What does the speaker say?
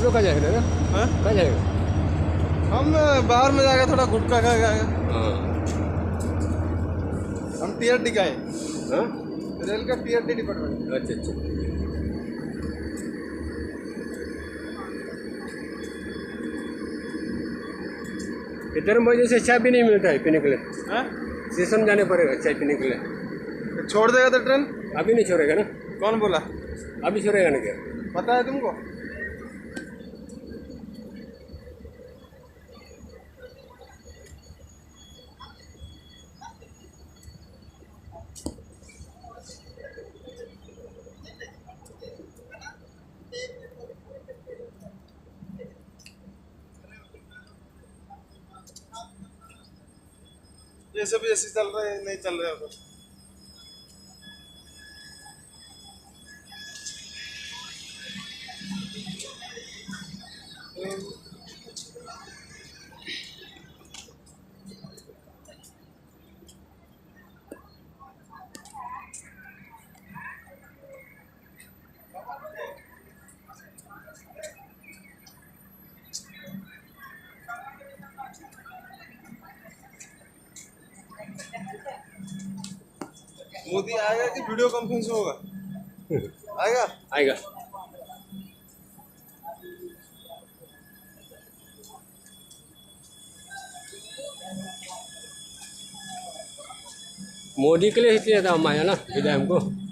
तो कहाँ जाएगा ना? हाँ? कहाँ जाएगा? हम बाहर में जाएगा, थोड़ा गुटखा खा जाएगा। हाँ। हम टीआरडी का है, हाँ? रेल का टीआरडी डिपार्टमेंट। अच्छा अच्छा। इधर मुझे से चाय भी नहीं मिलता है पीने के लिए। हाँ? स्टेशन जाने पड़ेगा चाय पीने के लिए। छोड़ देगा तो ट्रेन? अभी नहीं छोड़ेगा ना? कौन बोला? अभी छोड़ेगा ना क्या? पता है तुमको? ये सब ऐसे चल रहे नहीं चल रहे हो? मोदी आएगा कि वीडियो कॉन्फ्रेंस होगा? आएगा? आएगा। मोदी के लिए इतने ज़्यादा हम आया ना, विदाई हमको।